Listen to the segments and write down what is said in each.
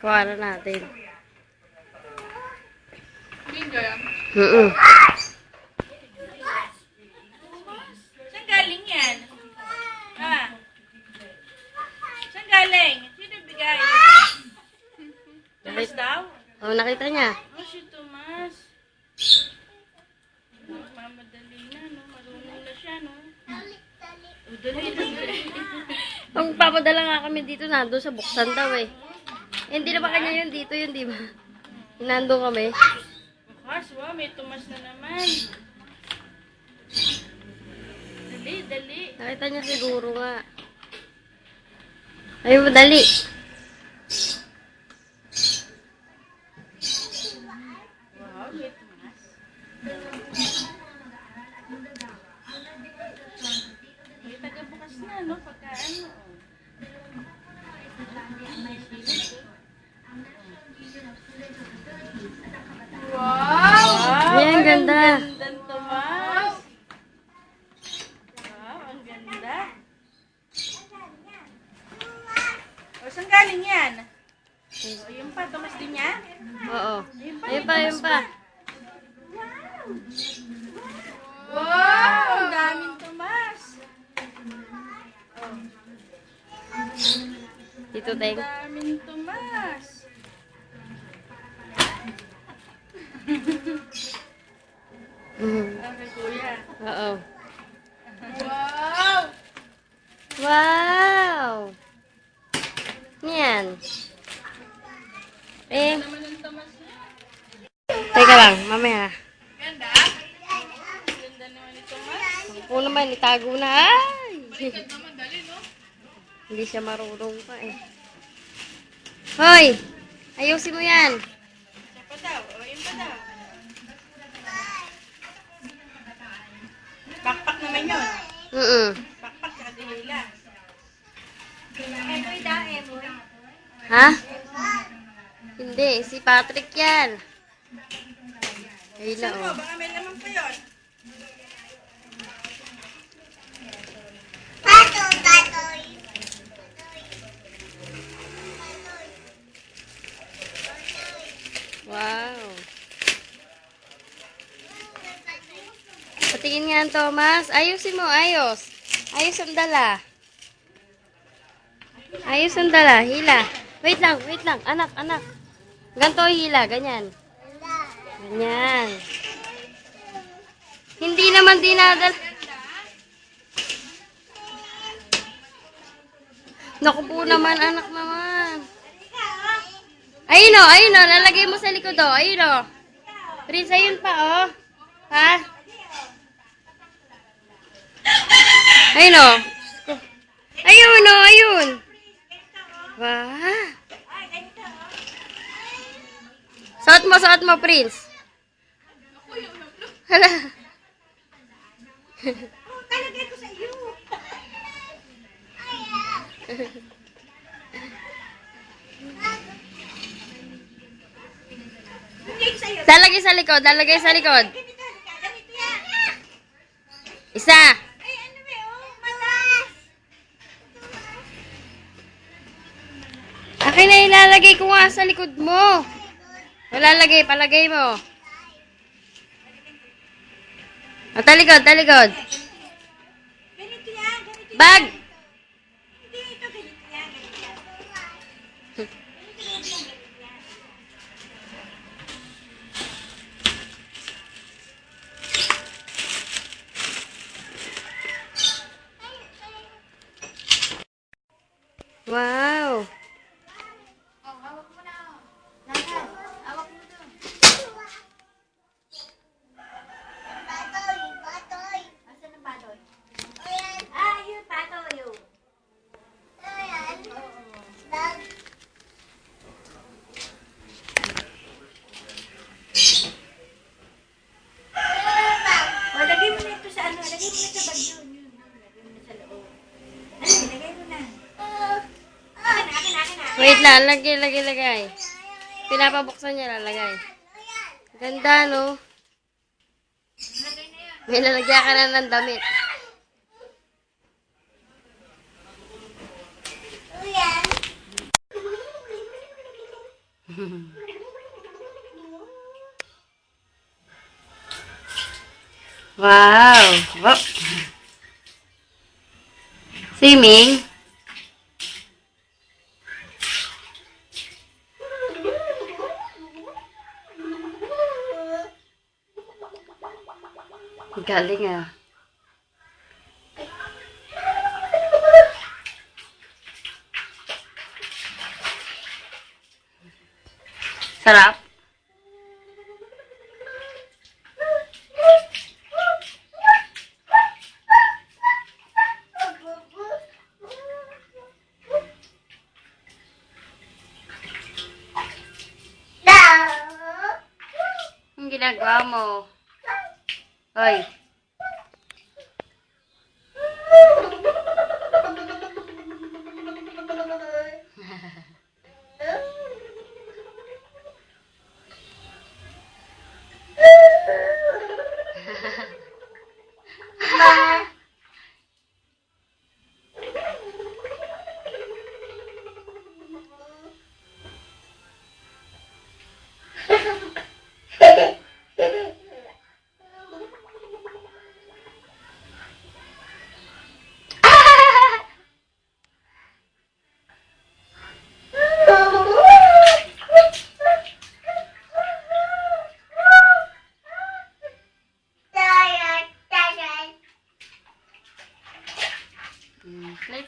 Kuha na natin. Bingo yan? Saan galing yan? Ha? Saan galing? Sino bigay? Tomas daw? Oh, nakita niya. Oh, si Tomas. Mamadali na, no? Marunong na siya, no? Oh, dali. Ang papadala nga kami dito, nandun sa buksan daw eh. Hindi na ba kanya yun? Dito yun, di ba? Nandun kami. Bukas, wow, may Tomas na naman. Dali. Nakita niya siguro nga. Ayun, dali. Wow, may Tomas. May taga-bukas na, no? Pagka ano, oh. Wow! Ayan, ganda. Ang gandang Tomas. Wow, ang ganda. O, saan galing yan? O, yun pa, Tomas din yan? Oo. Ayun pa, ayun pa. Wow! Ang daming Tomas. Dito, Ang Teng. daming Tomas. Okay, kuya. Oo. Wow! Wow! Yan. Eh, Naman ang Tomas niya. teka lang, mamaya. Ganda? Ganda naman ni Tomas. Ako naman, itago na. Ay! Baliktad naman, dali, no? Hindi siya marunong pa eh. Hoy! Ayusin mo yan. Siya pa daw. O, yun pa daw. Backpack naman yun. Backpack sa dihila. Ha? Hindi, si Patrick yan. Ayun na Saan mo? oh. Baka may laman pa yun. Wow. Patingin nga Thomas. Ayusin mo, ayos. Ayos ang dala. Ayos ang dala. Hila. Wait lang. Anak. Ganto hila, ganyan. Ganyan. Hindi naman dinadala. Naku po naman, anak naman. Ayun o. Lalagay mo sa likod o. Ayun o. Prince, ayun pa o. Ha? Ayun o. Ayun. Wow. Suot mo, Prince. Hala. Talagay ko sa iyo. Lalagay sa likod. Isa. Ay, ano ba yun? Matas! Akin na ilalagay ko nga sa likod mo. Palagay mo. O, talikod. Ganito yan. Bag. Hindi, ito ganito yan. Wow. Hawak mo na. Lahat. Hawak mo doon. Patoy. Asan ang patoy? Yun, patoy. Lagay mo na ito sa ano. Lagay mo na sa bag yun. Lagay mo na sa loob. Lagay mo na. Akin. Wait lang, lagay. Pinapabuksan niya, lalagay. Ganda, no? May lalagyan ka na ng damit. Wow. Oh. Swimming. Galing ah. Sarap. Ang ginagawa mo? Hoy.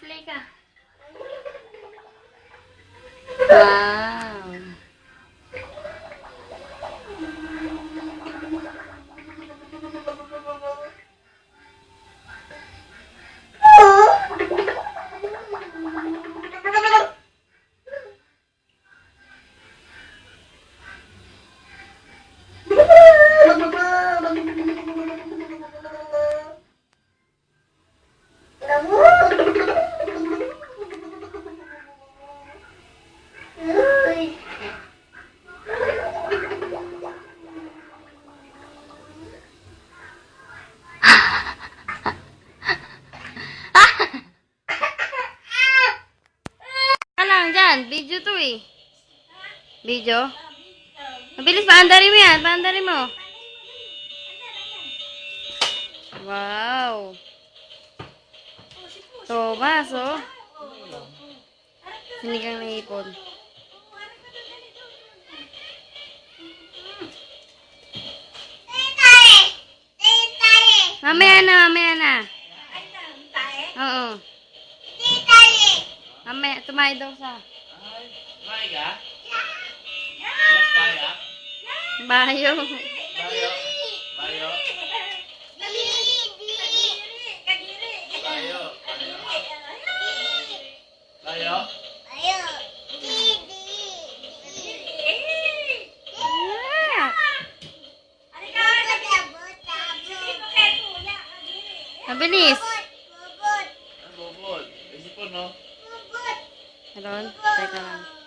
Play ka. Wow. Lang dyan, video to eh. Video? Mabilis, paandarin mo yan, paandarin mo. Wow. Thomas, oh. Sinigang na hipon. Mamaya na, mamaya na. Oo. Mamaya, tumayo daw sa. Tumayo ka? Yes, kaya? Bayo. Bayo? Bayo? Bayo? Bayo? Mabilis. Ang bubod. Isipon, no? Meron? Teka lang.